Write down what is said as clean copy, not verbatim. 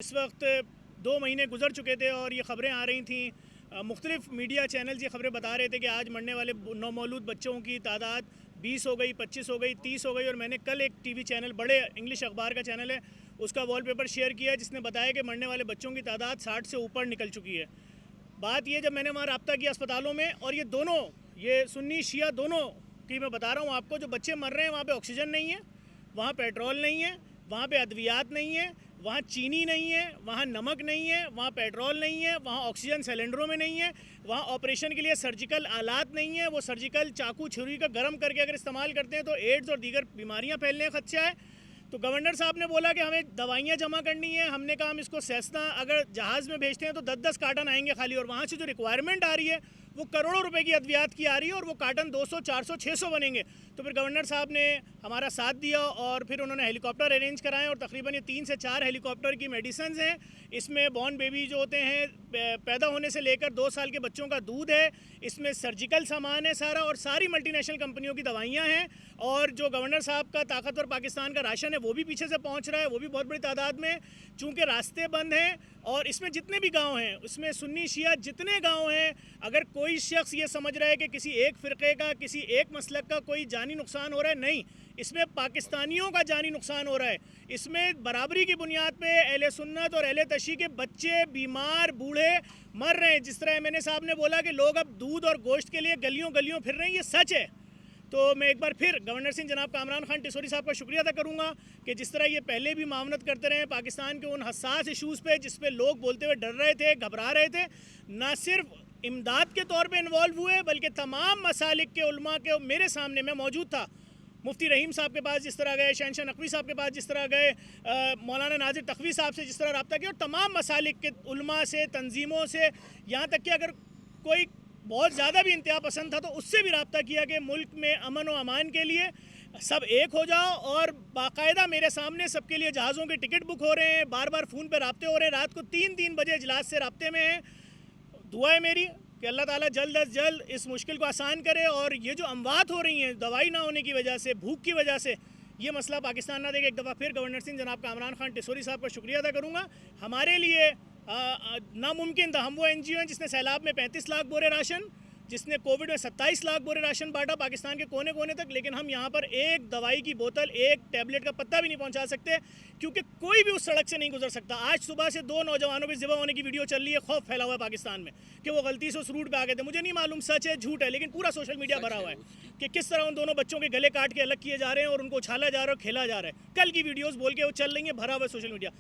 इस वक्त 2 महीने गुजर चुके थे और ये ख़बरें आ रही थी, मुख्तलिफ़ मीडिया चैनल्स ये ख़बरें बता रहे थे कि आज मरने वाले नौमौलूद बच्चों की तादाद 20 हो गई, 25 हो गई, 30 हो गई। और मैंने कल एक टीवी चैनल, बड़े इंग्लिश अखबार का चैनल है, उसका वॉलपेपर शेयर किया जिसने बताया कि मरने वाले बच्चों की तादाद 60 से ऊपर निकल चुकी है। बात ये, जब मैंने वहाँ रब्ता किया अस्पतालों में, और ये दोनों, ये सुन्नी शिया दोनों की मैं बता रहा हूँ आपको, जो बच्चे मर रहे हैं वहाँ पे ऑक्सीजन नहीं है, वहाँ पेट्रोल नहीं है, वहाँ पे अद्वियात नहीं है, वहाँ चीनी नहीं है, वहाँ नमक नहीं है, वहाँ पेट्रोल नहीं है, वहाँ ऑक्सीजन सिलेंडरों में नहीं है, वहाँ ऑपरेशन के लिए सर्जिकल आलात नहीं है। वो सर्जिकल चाकू छुरी का गर्म करके अगर इस्तेमाल करते हैं तो एड्स और दीगर बीमारियाँ फैलने का खदशा है। तो गवर्नर साहब ने बोला कि हमें दवाइयाँ जमा करनी है। हमने कहा हम इसको सेस्ना अगर जहाज़ में भेजते हैं तो 10-10 कार्टन आएंगे खाली, और वहाँ से जो रिक्वायरमेंट आ रही है वो करोड़ों रुपए की अद्वियात की आ रही है, और वो कार्टन 200, 400, 600 बनेंगे। तो फिर गवर्नर साहब ने हमारा साथ दिया और फिर उन्होंने हेलीकॉप्टर अरेंज कराएं, और तकरीबन ये 3 से 4 हेलीकॉप्टर की मेडिसिन हैं। इसमें बॉर्न बेबी जो होते हैं, पैदा होने से लेकर 2 साल के बच्चों का दूध है, इसमें सर्जिकल सामान है सारा, और सारी मल्टीनेशनल कंपनियों की दवाइयाँ हैं। और जो गवर्नर साहब का ताकतवर पाकिस्तान का राशन है वो भी पीछे से पहुँच रहा है, वो भी बहुत बड़ी तादाद में, चूँकि रास्ते बंद हैं। और इसमें जितने भी गांव हैं, उसमें सुन्नी शिया जितने गांव हैं, अगर कोई शख्स ये समझ रहा है कि किसी एक फ़िरक़े का, किसी एक मसलक का कोई जानी नुकसान हो रहा है, नहीं, इसमें पाकिस्तानियों का जानी नुकसान हो रहा है। इसमें बराबरी की बुनियाद पे अहले सुन्नत और अहले तशी के बच्चे, बीमार, बूढ़े मर रहे हैं। जिस तरह मैंने साहब ने बोला कि लोग अब दूध और गोश्त के लिए गलियों गलियों फिर रहे हैं, ये सच है। तो मैं एक बार फिर गवर्नर सिंह जनाब कामरान खान टिसोरी साहब का शुक्रिया अदा करूँगा कि जिस तरह ये पहले भी मामनत करते रहे पाकिस्तान के उन हसास इशूज़ पे, जिस पे लोग बोलते हुए डर रहे थे, घबरा रहे थे, ना सिर्फ इमदाद के तौर पे इन्वॉल्व हुए बल्कि तमाम मसालिक के उलमा के मेरे सामने, मैं मौजूद था, मुफ्ती रहीम साहब के पास जिस तरह गए, शहनशाह नकवी साहब के पास जिस तरह गए, मौलाना नाजिर तखवी साहब से जिस तरह रब्ता किया, और तमाम मसालिक के उलमा से, तंजीमों से, यहाँ तक कि अगर कोई बहुत ज़्यादा भी इंतहा पसंद था तो उससे भी रब्ता किया कि मुल्क में अमन व अमान के लिए सब एक हो जाओ। और बाकायदा मेरे सामने सबके लिए जहाज़ों के टिकट बुक हो रहे हैं, बार बार फ़ोन पे रब्ते हो रहे हैं, रात को 3-3 बजे इजलास से रब्ते में हैं। दुआ है मेरी कि अल्लाह ताला जल्द अज जल्द इस मुश्किल को आसान करे, और ये जो अमवात हो रही हैं दवाई ना होने की वजह से, भूख की वजह से, ये मसला पाकिस्तान ना देखे। एक दफ़ा फिर गवर्नर सिंह जनाब कामरान खान टिसोरी साहब का शुक्रिया अदा करूँगा। हमारे लिए नामुमकिन था, हम वो NGO हैं जिसने सैलाब में 35 लाख बोरे राशन, जिसने कोविड में 27 लाख बोरे राशन बांटा पाकिस्तान के कोने कोने तक, लेकिन हम यहाँ पर एक दवाई की बोतल, एक टैबलेट का पत्ता भी नहीं पहुँचा सकते, क्योंकि कोई भी उस सड़क से नहीं गुजर सकता। आज सुबह से 2 नौजवानों के ज़िबा होने की वीडियो चल रही है, खौफ फैला हुआ है पाकिस्तान में कि वो गलती से उस रूट पर आ गए थे। मुझे नहीं मालूम सच है झूठ है, लेकिन पूरा सोशल मीडिया भरा हुआ है कि किस तरह उन दोनों बच्चों के गले काट के अलग किए जा रहे हैं और उनको उछाला जा रहा है और खेला जा रहा है। कल की वीडियोज़ बोल के वो चल रही है, भरा हुआ है सोशल मीडिया।